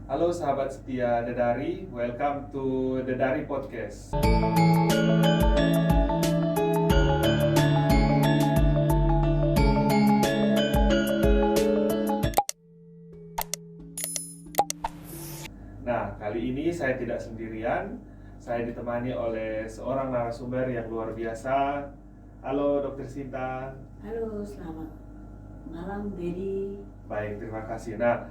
Halo sahabat setia Dedari, welcome to Dedari Podcast. Nah, kali ini saya tidak sendirian, saya ditemani oleh seorang narasumber yang luar biasa. Halo Dokter Sinta. Halo, selamat malam, Dedi. Baik, terima kasih. Nah,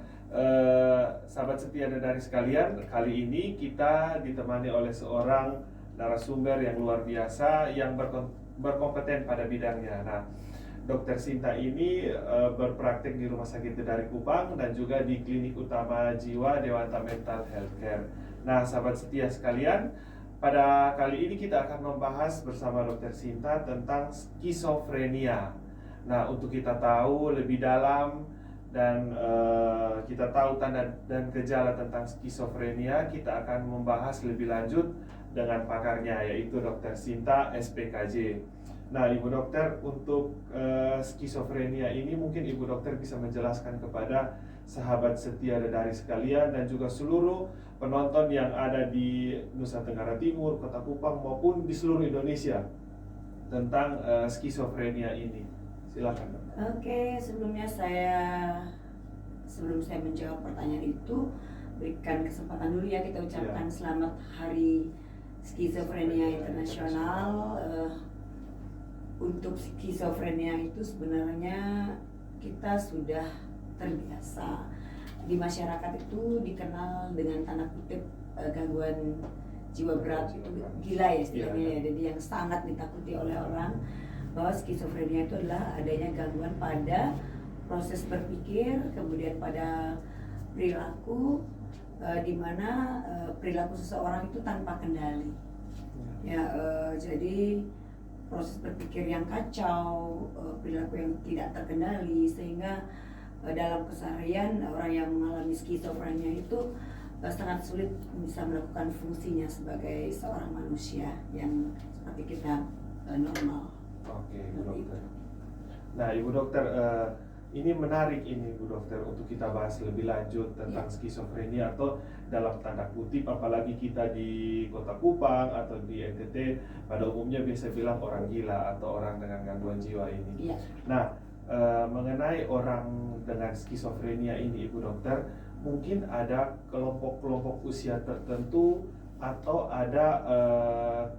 sahabat setia Dedari sekalian, kali ini kita ditemani oleh seorang narasumber yang luar biasa yang berkompeten pada bidangnya. Nah, Dokter Sinta ini berpraktik di Rumah Sakit Dedari Kupang dan juga di Klinik Utama Jiwa Dewanta Mental Healthcare. Nah, sahabat setia sekalian, pada kali ini kita akan membahas bersama Dokter Sinta tentang skizofrenia. Nah, untuk kita tahu lebih dalam dan kita tahu tanda dan gejala tentang skizofrenia, kita akan membahas lebih lanjut dengan pakarnya, yaitu Dokter Sinta, SPKJ. Nah, Ibu Dokter, untuk skizofrenia ini mungkin Ibu Dokter bisa menjelaskan kepada sahabat setia Dedari sekalian dan juga seluruh penonton yang ada di Nusa Tenggara Timur, Kota Kupang maupun di seluruh Indonesia tentang skizofrenia ini. Silakan, Dok. Oke, sebelum saya menjawab pertanyaan itu, berikan kesempatan dulu ya kita ucapkan selamat Hari Skizofrenia Internasional. Untuk skizofrenia itu sebenarnya kita sudah terbiasa. Di masyarakat itu dikenal dengan tanda kutip gangguan jiwa berat, itu gila ya istilahnya ya. Jadi yang sangat ditakuti oleh orang, bahwa skizofrenia itu adalah adanya gangguan pada proses berpikir, kemudian pada perilaku, di mana perilaku seseorang itu tanpa kendali. Ya, jadi proses berpikir yang kacau, perilaku yang tidak terkendali, sehingga dalam keseharian orang yang mengalami skizofrenia itu sangat sulit bisa melakukan fungsinya sebagai seorang manusia yang seperti kita normal. Oke, Ibu Dokter. Nah, Ibu Dokter, ini menarik ini, Ibu Dokter, untuk kita bahas lebih lanjut tentang skizofrenia atau dalam tanda kutip, apalagi kita di Kota Kupang atau di NTT, pada umumnya biasa bilang orang gila atau orang dengan gangguan jiwa ini. Nah, mengenai orang dengan skizofrenia ini, Ibu Dokter, mungkin ada kelompok-kelompok usia tertentu atau ada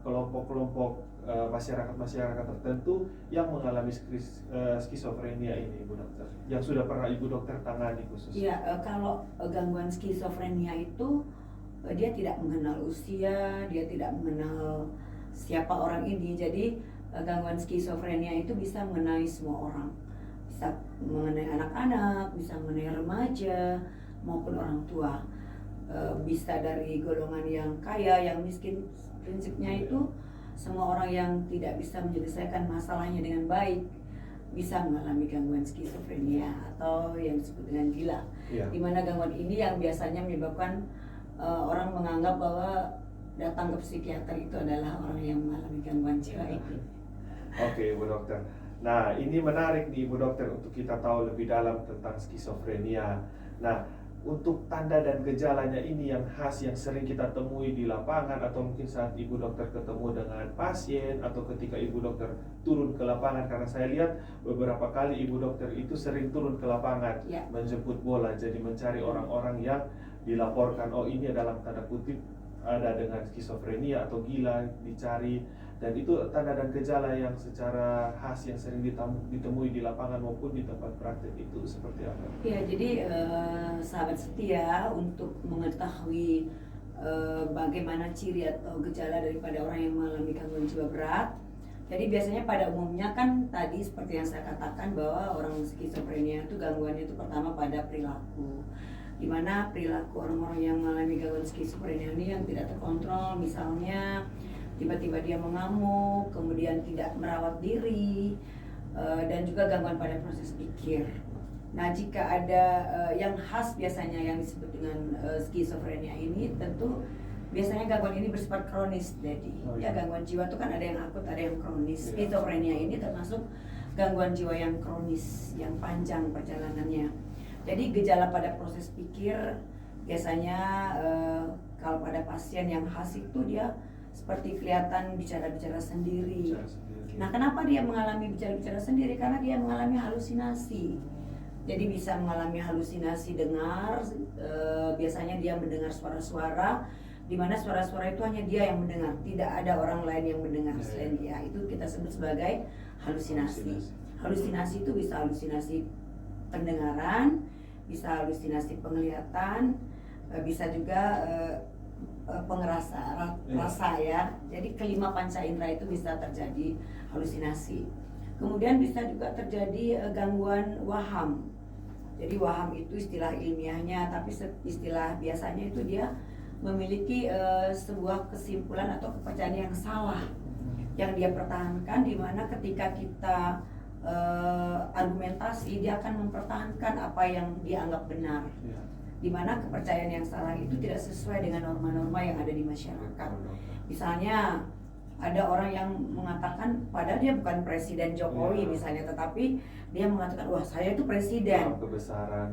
kelompok-kelompok masyarakat tertentu yang mengalami skizofrenia ini, Ibu Dokter, yang sudah pernah Ibu Dokter tangani khususnya. Kalau gangguan skizofrenia itu dia tidak mengenal usia, dia tidak mengenal siapa orang ini. Jadi gangguan skizofrenia itu bisa mengenai semua orang, bisa mengenai anak-anak, bisa mengenai remaja maupun orang tua, bisa dari golongan yang kaya, yang miskin. Prinsipnya itu semua orang yang tidak bisa menyelesaikan masalahnya dengan baik bisa mengalami gangguan skizofrenia atau yang disebut dengan gila. Dimana gangguan ini yang biasanya menyebabkan orang menganggap bahwa datang ke psikiater itu adalah orang yang mengalami gangguan jiwa ini. Oke, Ibu Dokter. Nah, ini menarik nih, Ibu Dokter, untuk kita tahu lebih dalam tentang skizofrenia. Nah, untuk tanda dan gejalanya ini yang khas, yang sering kita temui di lapangan, atau mungkin saat Ibu Dokter ketemu dengan pasien, atau ketika Ibu Dokter turun ke lapangan, karena saya lihat beberapa kali Ibu Dokter itu sering turun ke lapangan menjemput bola, jadi mencari orang-orang yang dilaporkan, oh ini dalam tanda kutip ada dengan skizofrenia atau gila, dicari. Dan itu tanda dan gejala yang secara khas yang sering ditemui di lapangan maupun di tempat praktek itu seperti apa? Ya, jadi sahabat setia, untuk mengetahui bagaimana ciri atau gejala daripada orang yang mengalami gangguan jiwa berat. Jadi biasanya pada umumnya kan tadi seperti yang saya katakan, bahwa orang skizofrenia itu gangguannya itu pertama pada perilaku, di mana perilaku orang-orang yang mengalami gangguan skizofrenia ini yang tidak terkontrol, misalnya tiba-tiba dia mengamuk, kemudian tidak merawat diri, dan juga gangguan pada proses pikir. Nah, jika ada yang khas biasanya yang disebut dengan skizofrenia ini, tentu biasanya gangguan ini bersifat kronis. Jadi ya, gangguan jiwa itu kan ada yang akut, ada yang kronis. Skizofrenia ini termasuk gangguan jiwa yang kronis, yang panjang perjalanannya. Jadi gejala pada proses pikir biasanya kalau pada pasien yang khas itu dia seperti kelihatan bicara-bicara sendiri. Nah, kenapa dia mengalami bicara-bicara sendiri? Karena dia mengalami halusinasi. Jadi bisa mengalami halusinasi dengar, biasanya dia mendengar suara-suara, di mana suara-suara itu hanya dia yang mendengar, tidak ada orang lain yang mendengar selain dia. Itu kita sebut sebagai halusinasi. Halusinasi itu bisa halusinasi pendengaran, bisa halusinasi penglihatan, bisa juga rasa ya. Jadi kelima panca indera itu bisa terjadi halusinasi. Kemudian bisa juga terjadi gangguan waham. Jadi waham itu istilah ilmiahnya, tapi istilah biasanya itu dia memiliki sebuah kesimpulan atau kepercayaan yang salah yang dia pertahankan, di mana ketika kita argumentasi, dia akan mempertahankan apa yang dianggap benar. Di mana kepercayaan yang salah itu tidak sesuai dengan norma-norma yang ada di masyarakat. Misalnya ada orang yang mengatakan padahal dia bukan Presiden Jokowi misalnya, tetapi dia mengatakan wah saya itu presiden. Waham kebesaran.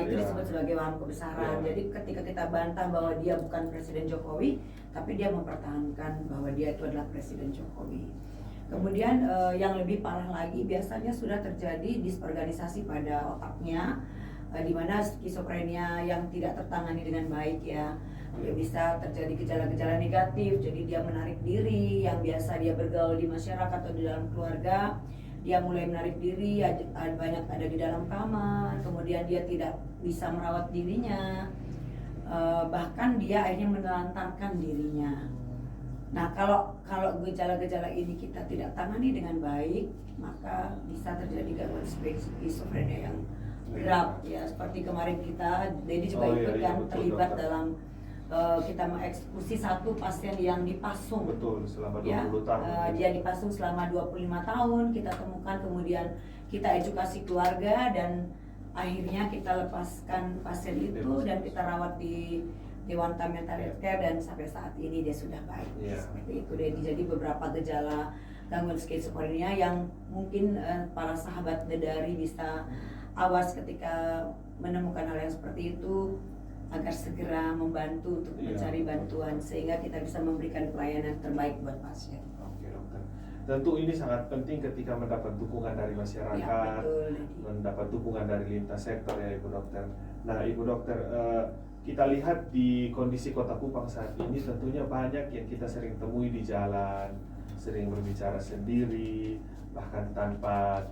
Itu disebut sebagai waham kebesaran. Jadi ketika kita bantah bahwa dia bukan Presiden Jokowi, tapi dia mempertahankan bahwa dia itu adalah Presiden Jokowi. Kemudian yang lebih parah lagi biasanya sudah terjadi disorganisasi pada otaknya, di mana skizofrenia yang tidak tertangani dengan baik ya. Dia bisa terjadi gejala-gejala negatif, jadi dia menarik diri, yang biasa dia bergaul di masyarakat atau di dalam keluarga, dia mulai menarik diri, banyak ada di dalam kamar, kemudian dia tidak bisa merawat dirinya, bahkan dia akhirnya menelantarkan dirinya. Nah, kalau gejala-gejala ini kita tidak tangani dengan baik, maka bisa terjadi gangguan skizofrenia yang berat ya. Seperti kemarin kita, Dedi juga ikut kan terlibat dalam kita mengeksekusi satu pasien yang dipasung. Betul, selama 20 ya, tahun. Dia dipasung selama 25 tahun, kita temukan, kemudian kita edukasi keluarga dan akhirnya kita lepaskan pasien itu dan kita rawat di Dewanta Mental Health Care dan sampai saat ini dia sudah baik. Seperti itu deh. Jadi beberapa gejala gangguan skizofrenia yang mungkin para sahabat Dedari bisa awas ketika menemukan hal yang seperti itu, agar segera membantu untuk mencari bantuan sehingga kita bisa memberikan pelayanan terbaik buat pasien. Oke dokter, tentu ini sangat penting ketika mendapat dukungan dari masyarakat, ya, betul, mendapat dukungan dari lintas sektor ya Ibu Dokter. Nah Ibu Dokter, kita lihat di kondisi Kota Kupang saat ini tentunya banyak yang kita sering temui di jalan, sering berbicara sendiri, bahkan tanpa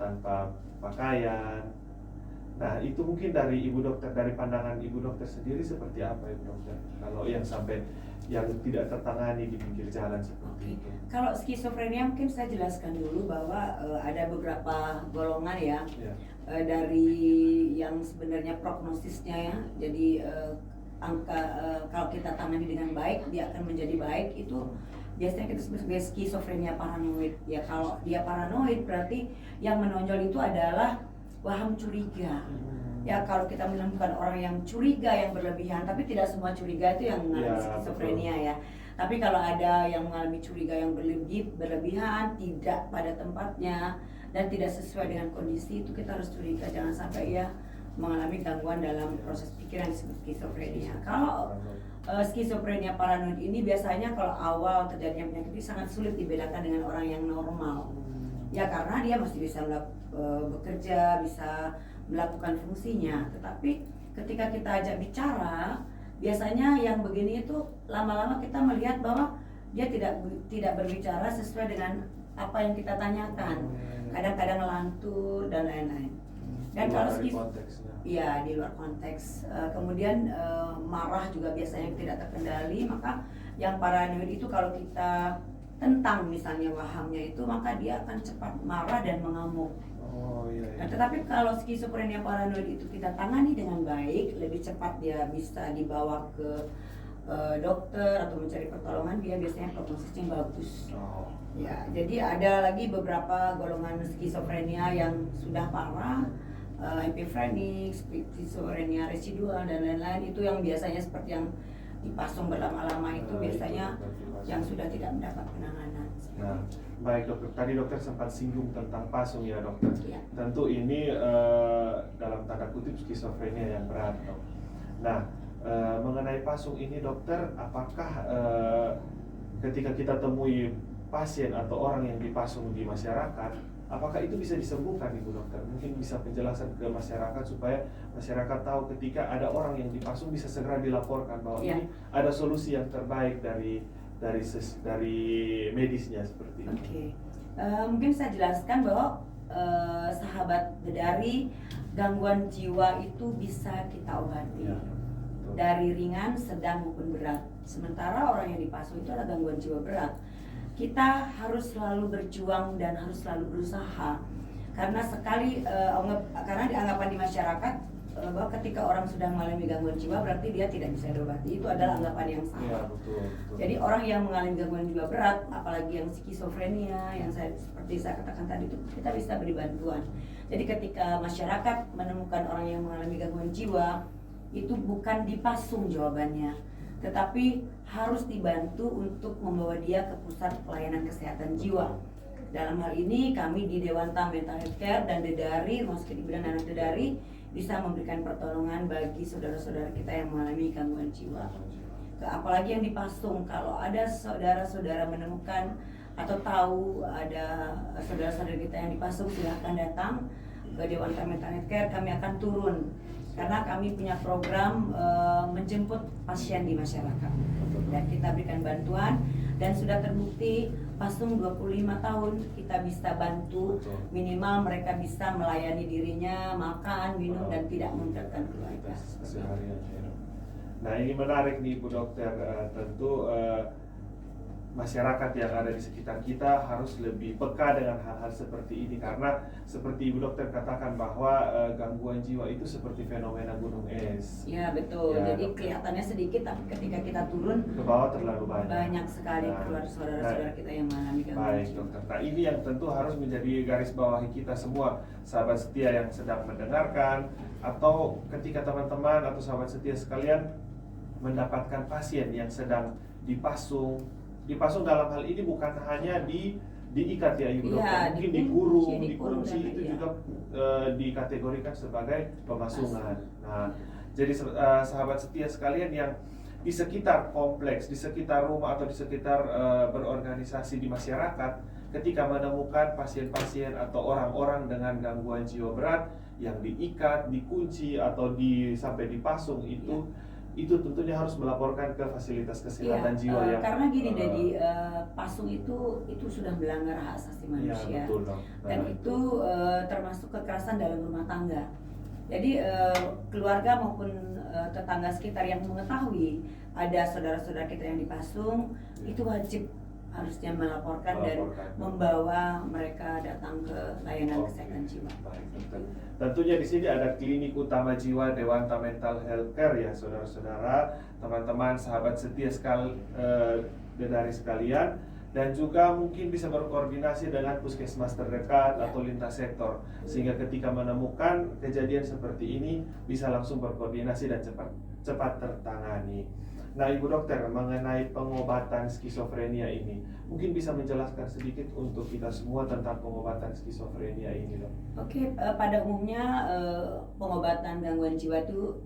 pakaian. Nah itu mungkin dari Ibu Dokter, dari pandangan Ibu Dokter sendiri seperti apa Ibu Dokter? Kalau yang sampai yang tidak tertangani di pinggir jalan seperti itu. Kalau skizofrenia mungkin saya jelaskan dulu bahwa ada beberapa golongan ya. Dari yang sebenarnya prognosisnya ya. Jadi kalau kita tangani dengan baik dia akan menjadi baik, itu biasanya kita sebut sebagai skizofrenia paranoid. Ya kalau dia paranoid berarti yang menonjol itu adalah waham curiga. Ya kalau kita menemukan orang yang curiga yang berlebihan, tapi tidak semua curiga itu yang mengalami skizofrenia ya. Tapi kalau ada yang mengalami curiga yang berlebihan, tidak pada tempatnya dan tidak sesuai dengan kondisi, itu kita harus curiga, jangan sampai ya mengalami gangguan dalam proses pikiran disebut skizofrenia. Kalau skizofrenia paranoid ini biasanya kalau awal terjadinya penyakit ini sangat sulit dibedakan dengan orang yang normal. Ya karena dia masih bisa bekerja, bisa melakukan fungsinya. Tetapi ketika kita ajak bicara, biasanya yang begini itu lama-lama kita melihat bahwa dia tidak berbicara sesuai dengan apa yang kita tanyakan. Kadang-kadang lantur dan lain-lain. Dan kalau di luar konteks. Kemudian marah juga biasanya tidak terkendali. Maka yang paranoid itu kalau kita tentang misalnya wahamnya itu, maka dia akan cepat marah dan mengamuk. Nah, tetapi kalau skizofrenia paranoid itu kita tangani dengan baik, lebih cepat dia bisa dibawa ke dokter atau mencari pertolongan, dia biasanya prognosisnya bagus. Ya, jadi ada lagi beberapa golongan skizofrenia yang sudah parah, epifrenik, skizofrenia residual dan lain-lain, itu yang biasanya seperti yang dipasung berlama-lama itu biasanya yang sudah tidak mendapat penanganan. Nah, baik dokter, tadi dokter sempat singgung tentang pasung ya dokter. Ya. Tentu ini dalam tanda kutip skizofrenia yang berat dok. Nah, mengenai pasung ini dokter, apakah ketika kita temui pasien atau orang yang dipasung di masyarakat, apakah itu bisa disembuhkan Ibu dokter? Mungkin bisa penjelasan ke masyarakat supaya masyarakat tahu ketika ada orang yang dipasung bisa segera dilaporkan bahwa ini ada solusi yang terbaik dari medisnya seperti ini. Oke. Mungkin saya jelaskan bahwa sahabat Dedari, gangguan jiwa itu bisa kita obati dari ringan, sedang maupun berat. Sementara orang yang dipasung itu adalah gangguan jiwa berat. Kita harus selalu berjuang dan harus selalu berusaha karena karena dianggapan di masyarakat bahwa ketika orang sudah mengalami gangguan jiwa berarti dia tidak bisa diobati. Itu adalah anggapan yang salah. Betul. Jadi orang yang mengalami gangguan jiwa berat, apalagi yang skizofrenia, yang seperti saya katakan tadi itu kita bisa beri bantuan. Jadi ketika masyarakat menemukan orang yang mengalami gangguan jiwa, itu bukan dipasung jawabannya, tetapi harus dibantu untuk membawa dia ke pusat pelayanan kesehatan jiwa. Dalam hal ini kami di Dewanta Mental Healthcare dan Dedari, Rumah Sakit Ibu dan Anak Dedari bisa memberikan pertolongan bagi saudara-saudara kita yang mengalami gangguan jiwa. Apalagi yang dipasung, kalau ada saudara-saudara menemukan atau tahu ada saudara-saudara kita yang dipasung, silahkan datang ke Dewanta Mental Healthcare, kami akan turun. Karena kami punya program menjemput pasien di masyarakat dan kita berikan bantuan dan sudah terbukti pasung 25 tahun kita bisa bantu, minimal mereka bisa melayani dirinya, makan, minum dan tidak memberatkan keluarga. Nah ini menarik nih Bu Dokter, tentu masyarakat yang ada di sekitar kita harus lebih peka dengan hal-hal seperti ini karena seperti Ibu Dokter katakan bahwa gangguan jiwa itu seperti fenomena gunung es. Ya betul. Ya, jadi dokter, kelihatannya sedikit tapi ketika kita turun ke bawah terlalu banyak. Banyak sekali keluar saudara-saudara kita yang mengalami gangguan Baik jiwa. dokter. Nah ini yang tentu harus menjadi garis bawahi kita semua, sahabat setia yang sedang mendengarkan atau ketika teman-teman atau sahabat setia sekalian mendapatkan pasien yang sedang dipasung dalam hal ini bukan hanya diikat ya Ibu Dokter, mungkin dikurung itu juga dikategorikan sebagai pemasungan. Nah, jadi sahabat setia sekalian yang di sekitar kompleks, di sekitar rumah atau di sekitar berorganisasi di masyarakat, ketika menemukan pasien-pasien atau orang-orang dengan gangguan jiwa berat yang diikat, dikunci atau sampai dipasung itu tentunya harus melaporkan ke fasilitas kesehatan jiwa yang karena gini jadi pasung itu sudah melanggar hak asasi manusia betul, dong. Dan itu termasuk kekerasan dalam rumah tangga. Jadi keluarga maupun tetangga sekitar yang mengetahui ada saudara-saudara kita yang dipasung itu wajib harusnya melaporkan dan membawa mereka datang ke layanan kesehatan jiwa. Baik, tentunya di sini ada Klinik Utama Jiwa Dewanta Mental Healthcare ya saudara-saudara, teman-teman, sahabat setia dari sekalian, dan juga mungkin bisa berkoordinasi dengan puskesmas terdekat atau lintas sektor sehingga ketika menemukan kejadian seperti ini bisa langsung berkoordinasi dan cepat tertangani. Nah Ibu Dokter, mengenai pengobatan skizofrenia ini, mungkin bisa menjelaskan sedikit untuk kita semua tentang pengobatan skizofrenia ini, Dok? Oke, pada umumnya pengobatan gangguan jiwa itu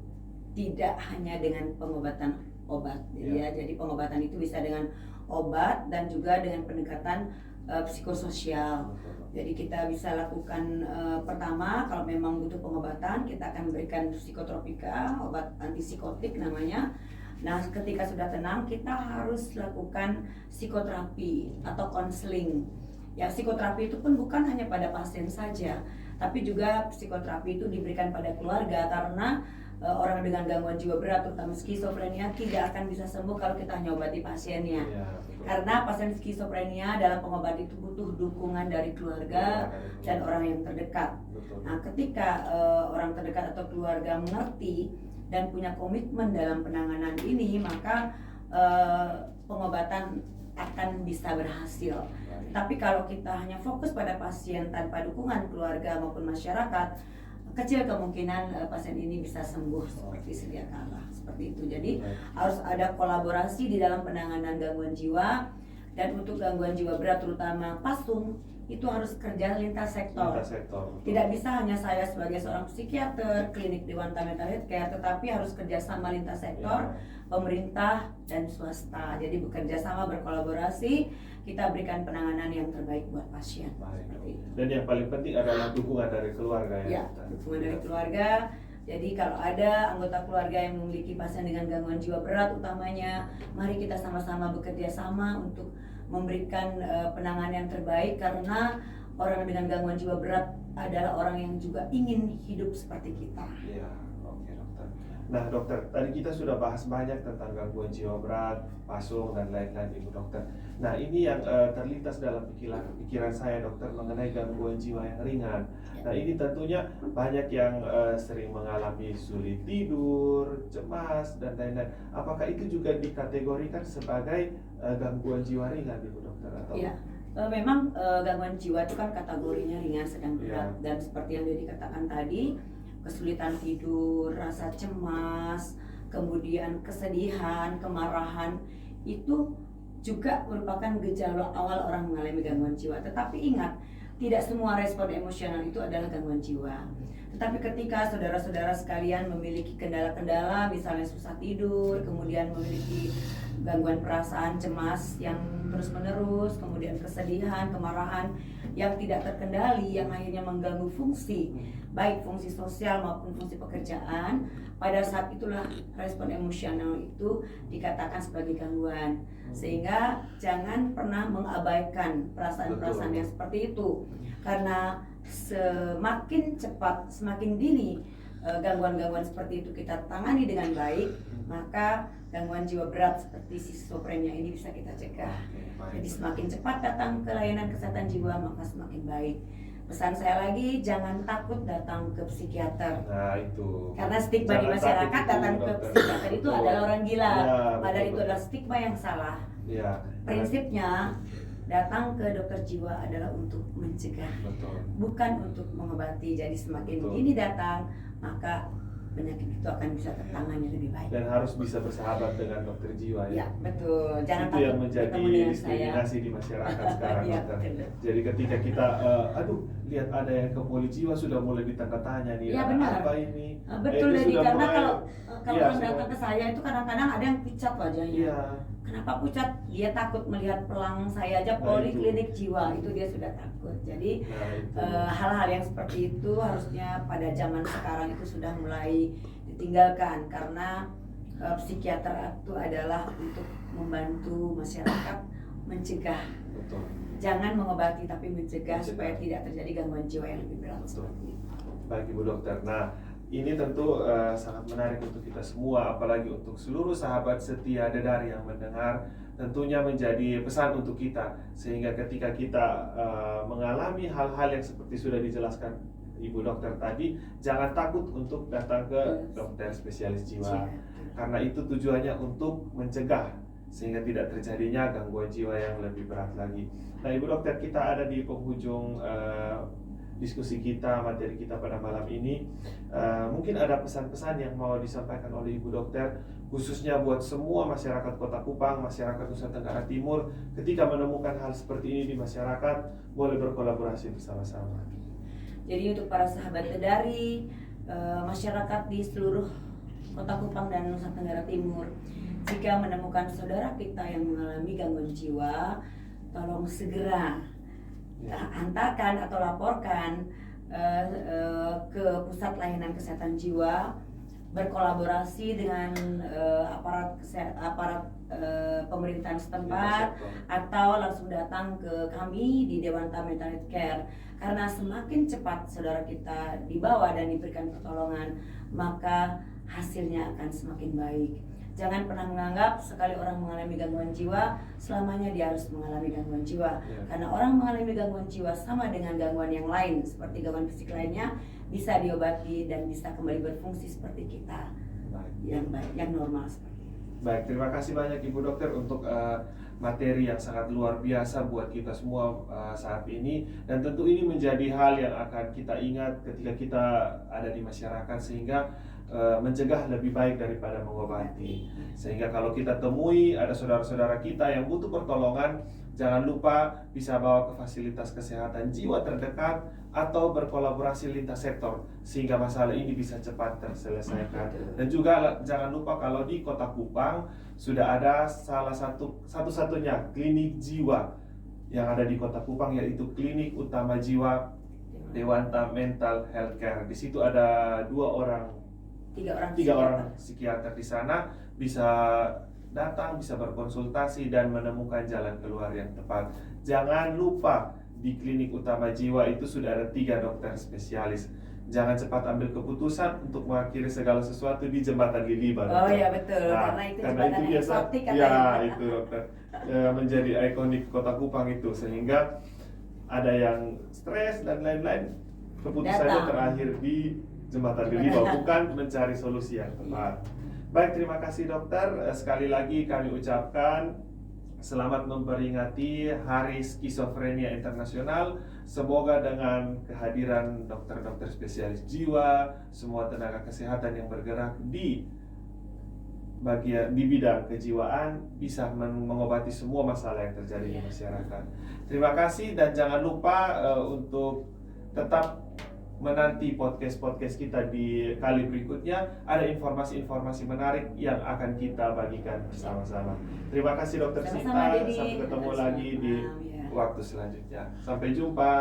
tidak hanya dengan pengobatan obat, ya. Jadi pengobatan itu bisa dengan obat dan juga dengan pendekatan psikososial. Jadi kita bisa lakukan pertama kalau memang butuh pengobatan kita akan berikan psikotropika, obat antipsikotik namanya. Nah, ketika sudah tenang, kita harus lakukan psikoterapi atau konseling. Ya, psikoterapi itu pun bukan hanya pada pasien saja, tapi juga psikoterapi itu diberikan pada keluarga karena orang dengan gangguan jiwa berat, terutama skizofrenia, tidak akan bisa sembuh kalau kita hanya obati pasiennya. Ya, karena pasien skizofrenia dalam pengobatan itu butuh dukungan dari keluarga dan orang yang terdekat. Betul. Nah, ketika orang terdekat atau keluarga mengerti dan punya komitmen dalam penanganan ini, maka pengobatan akan bisa berhasil. Tapi kalau kita hanya fokus pada pasien tanpa dukungan keluarga maupun masyarakat, kecil kemungkinan pasien ini bisa sembuh seperti sedia kala. Seperti itu. Jadi harus ada kolaborasi di dalam penanganan gangguan jiwa. Dan untuk gangguan jiwa berat terutama pasung, itu harus kerja lintas sektor. Lintas sektor. Tidak bisa hanya saya sebagai seorang psikiater, klinik Dewanta Mental Health Care, tetapi harus kerjasama lintas sektor, pemerintah dan swasta. Jadi bekerja sama, berkolaborasi, kita berikan penanganan yang terbaik buat pasien. Seperti itu. Dan yang paling penting adalah dukungan dari keluarga ya. Dukungan dari keluarga. Jadi kalau ada anggota keluarga yang memiliki pasien dengan gangguan jiwa berat utamanya, mari kita sama-sama bekerja sama untuk memberikan penanganan yang terbaik, karena orang dengan gangguan jiwa berat adalah orang yang juga ingin hidup seperti kita. Iya, oke dokter. Nah dokter, tadi kita sudah bahas banyak tentang gangguan jiwa berat, pasung dan lain-lain Ibu dokter. Nah ini yang terlintas dalam pikiran saya dokter mengenai gangguan jiwa yang ringan. Nah ini tentunya banyak yang sering mengalami sulit tidur, cemas dan lain-lain. Apakah itu juga dikategorikan sebagai gangguan jiwa ringan Ibu dokter atau? Iya. Memang gangguan jiwa itu kan kategorinya ringan sedang berat, dan seperti yang dikatakan tadi, kesulitan tidur, rasa cemas, kemudian kesedihan, kemarahan itu juga merupakan gejala awal orang mengalami gangguan jiwa. Tetapi ingat, tidak semua respon emosional itu adalah gangguan jiwa. Tetapi ketika saudara-saudara sekalian memiliki kendala-kendala, misalnya susah tidur, kemudian memiliki gangguan perasaan cemas yang terus-menerus, kemudian kesedihan, kemarahan yang tidak terkendali, yang akhirnya mengganggu fungsi, baik fungsi sosial maupun fungsi pekerjaan, pada saat itulah respon emosional itu dikatakan sebagai gangguan. Sehingga jangan pernah mengabaikan perasaan-perasaan yang seperti itu, karena semakin cepat, semakin dini gangguan-gangguan seperti itu kita tangani dengan baik, maka gangguan jiwa berat seperti schizophrenia ini bisa kita cegah. Jadi semakin cepat datang ke layanan kesehatan jiwa, maka semakin baik. Pesan saya lagi, jangan takut datang ke psikiater. Nah itu. Karena stigma di masyarakat datang ke psikiater itu adalah orang gila. Padahal itu adalah stigma yang salah. Ya. Prinsipnya datang ke dokter jiwa adalah untuk mencegah, bukan untuk mengobati. Jadi semakin dini datang, maka penyakit itu akan bisa tertangani lebih baik. Dan harus bisa bersahabat dengan dokter jiwa ya. Ya, betul. Jangan itu yang menjadi diskriminasi di masyarakat sekarang ya, dokter. Jadi ketika kita lihat ada yang ke polisi jiwa sudah mulai ditanda tanya nih, ya, benar. apa ini? Betul, jadi karena mulai, kalau orang datang ke saya itu kadang-kadang ada yang pucat wajahnya. Ya. Kenapa pucat? Dia takut melihat pelang saya aja, poliklinik jiwa itu dia sudah takut. Jadi hal-hal yang seperti itu harusnya pada zaman sekarang itu sudah mulai ditinggalkan, karena psikiater itu adalah untuk membantu masyarakat mencegah. Betul. Jangan mengobati tapi mencegah supaya tidak terjadi gangguan jiwa yang lebih berat. Baik Ibu Dokter. Nah, ini tentu sangat menarik untuk kita semua, apalagi untuk seluruh sahabat setia Dedari yang mendengar. Tentunya menjadi pesan untuk kita, sehingga ketika kita mengalami hal-hal yang seperti sudah dijelaskan Ibu Dokter tadi, jangan takut untuk datang ke dokter spesialis jiwa, karena itu tujuannya untuk mencegah sehingga tidak terjadinya gangguan jiwa yang lebih berat lagi. Nah Ibu Dokter, kita ada di penghujung diskusi kita, materi kita pada malam ini. Mungkin ada pesan-pesan yang mau disampaikan oleh Ibu Dokter, khususnya buat semua masyarakat Kota Kupang, masyarakat Nusa Tenggara Timur, ketika menemukan hal seperti ini di masyarakat, boleh berkolaborasi bersama-sama. Jadi untuk para sahabat Dedari, masyarakat di seluruh Kota Kupang dan Nusa Tenggara Timur, jika menemukan saudara kita yang mengalami gangguan jiwa, tolong segera antarkan atau laporkan ke pusat layanan kesehatan jiwa, berkolaborasi dengan aparat pemerintahan setempat, atau langsung datang ke kami di Dewanta Mental Health Care. Karena semakin cepat saudara kita dibawa dan diberikan pertolongan, maka hasilnya akan semakin baik. Jangan pernah menganggap sekali orang mengalami gangguan jiwa, selamanya dia harus mengalami gangguan jiwa. Karena orang mengalami gangguan jiwa sama dengan gangguan yang lain, seperti gangguan fisik lainnya, bisa diobati dan bisa kembali berfungsi seperti kita. Yang normal seperti itu. Baik, terima kasih banyak Ibu Dokter untuk materi yang sangat luar biasa buat kita semua saat ini. Dan tentu ini menjadi hal yang akan kita ingat ketika kita ada di masyarakat, sehingga mencegah lebih baik daripada mengobati. Sehingga kalau kita temui ada saudara-saudara kita yang butuh pertolongan, jangan lupa bisa bawa ke fasilitas kesehatan jiwa terdekat atau berkolaborasi lintas sektor sehingga masalah ini bisa cepat terselesaikan. Dan juga jangan lupa kalau di Kota Kupang sudah ada salah satu-satunya klinik jiwa yang ada di Kota Kupang, yaitu Klinik Utama Jiwa Dewanta Mental Healthcare. Di situ ada tiga orang psikiater di sana, bisa datang, bisa berkonsultasi dan menemukan jalan keluar yang tepat. Jangan lupa di Klinik Utama Jiwa itu sudah ada 3 dokter spesialis. Jangan cepat ambil keputusan untuk mengakhiri segala sesuatu di Jembatan Liliba. Oh iya betul, Nah, karena itu karena jembatan itu biasa, eksotik ya katanya. itu dokter, menjadi ikonik Kota Kupang itu, sehingga ada yang stres dan lain-lain, keputusannya Datang. terakhir di Jembatan Liliba, bukan mencari solusi yang tepat. Baik, terima kasih dokter. Sekali lagi kami ucapkan selamat memperingati Hari Skizofrenia Internasional. Semoga dengan kehadiran dokter-dokter spesialis jiwa, semua tenaga kesehatan yang bergerak di bidang kejiwaan bisa mengobati semua masalah yang terjadi di masyarakat. Terima kasih dan jangan lupa untuk tetap menanti podcast-podcast kita di kali berikutnya. Ada informasi-informasi menarik yang akan kita bagikan bersama-sama. Terima kasih Dokter Sita. Sama-sama, Dedi. Sampai ketemu lagi di Ya. waktu selanjutnya. Sampai jumpa.